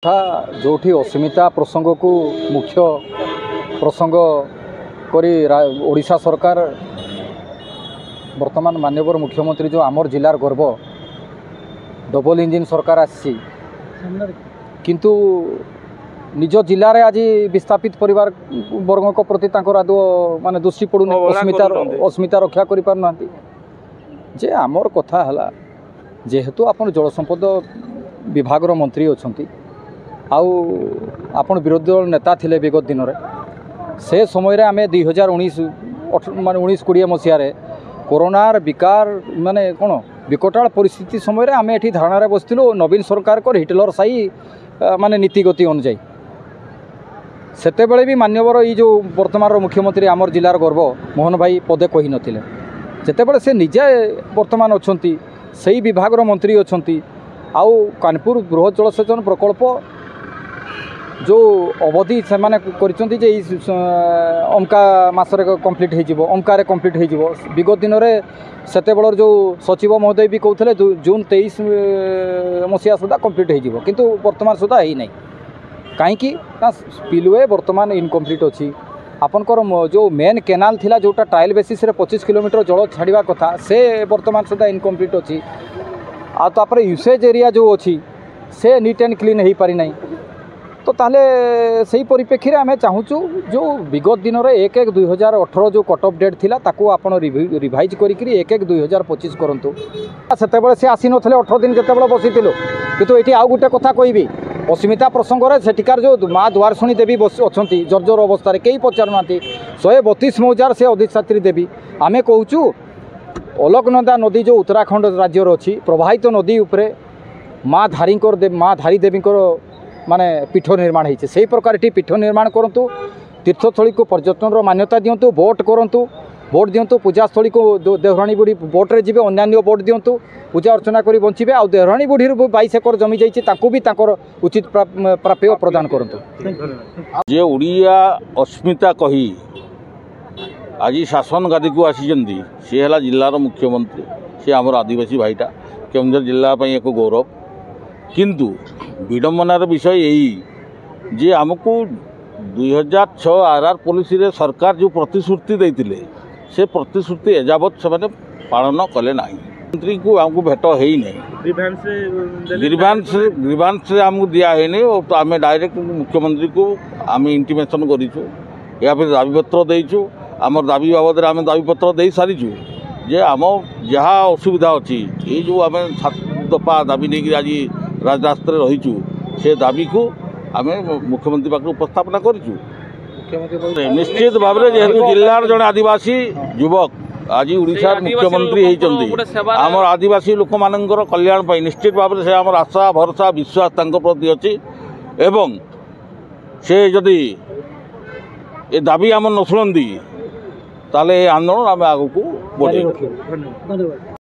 था जो अस्मिता प्रसंग को मुख्य प्रसंग करी ओडिशा सरकार वर्तमान माननीय मुख्यमंत्री जो आमर जिलार गर्व डबल इंजिन सरकार आसी किंतु निज जिले में आज विस्थापित परिवार वर्ग को प्रति आदौ माने दृष्टि पड़ूनी अस्मिता रक्षा करि पारना जे आमर कथा है जेहेतु आपन जल संपद विभाग मंत्री अच्छा आपण विरोधी दल नेता थिले विगत दिन में से समय आम 2019 माने 19-20 मसीह कोरोनार विकार माने कौन विकटाल परिस्थिति समय आम ये धारणा बसलु नवीन सरकार को हिटलर साई माने नीतिगति अनुजाई सेतेबेले भी मान्यवर ये जो वर्तमान मुख्यमंत्री आमर जिलार गर्व मोहन भाई पदे कही नथिले जेतेबेले से निजे वर्तमान अच्छा से विभाग मंत्री अच्छा आउ कानपुर बृहत जलसेचन प्रकल्प जो अवधि से माने अमका मासरे कम्प्लीट हो अमकार कम्प्लीट हो विगत दिन में सेतेबेलर जो सचिव महोदय भी कहते जून 23 मसीहा सुधा कम्प्लीट हो किंतु वर्तमान सुधा ही नहीं कहीं स्पिलवे वर्तमान इनकम्प्लीट अच्छी आपनकर जो मेन केनाल थिला जोटा ट्रायल बेसिस रे 25 किलोमीटर जल छाड़ा कथा से वर्तमान सुधा इनकम्प्लीट अच्छी आपर यूसेज एरिया जो अच्छी से नीट एंड क्लीन हो पारि नहीं तो ताले सही परिप्रेक्षी आम चाहूँ जो विगत दिन में 1/1/2018 जो कट ऑफ डेट थिला ताकू आपण रिवाइज करी 1/1/2025 करंतु सेतेबेले से आसी नथले 18 दिन केतेबेले बसिथिलु किंतु एठी आउ गुटे कथा कहबी अस्मिता प्रसंग रे सेटिकार जो माँ द्वार शुणी देवी अच्छी जर्जर अवस्था कई पचारूना 132 मौजार से अधिष्ठात्री देवी आमे कहूँ अलकनंदा नदी जो उत्तराखंड राज्यर अच्छी प्रवाहित नदी उपरे माँ धारी देवी माने पीठ निर्माण होती से प्रकार ये पीठ निर्माण करूँ तीर्थस्थली को पर्यटन मान्यता दिंतु बोट करूँ बोट दिंतु पूजास्थली को देहरानी बुढ़ी बोट्रे जी अन्य बोट दिंतु पूजा अर्चना कर बंचे आ देहरानी बुढ़ी 22 एकर जमी जाइए भी उचित प्राप्य प्रदान करूँ जे उड़िया अस्मिता कही आज शासन गादी को आसी सी है जिलार मुख्यमंत्री सी आमर आदिवासी भाईटा केन्दुझर जिलापाई एक गौरव किंतु विडंबनार विषय यही जे आमको 2006 आरआर पॉलिसी रे सरकार जो प्रतिश्रुति देते से प्रतिश्रुति एजावत से पालन कले ना मंत्री को आमको भेट हो ग्रीवांस आमको दिया है तो आम डायरेक्ट मुख्यमंत्री को आम इंटीमेशन करूँ या फिर दाबीपत्र देचु आम दाबी बाबद आम दाबीपत्र दे सारीचु जे आम जहाँ असुविधा अच्छी ये जो आम 7 दफा दाबी नहीं आज राजरास्ता रहीचु से दाबी को आम मुख्यमंत्री पाखे उपस्थापना करूँ निश्चित भाव में जेहेतु जिलार जड़े आदिवासी युवक आज उड़ीसा मुख्यमंत्री होती आम आदिवासी लोक मानकर कल्याण पाई निश्चित भाव से आम आशा भरोसा विश्वास प्रति अच्छी एवं से जदि ये दाबी आम न शुणती ताले आंदोलन आम आगू बढ़े।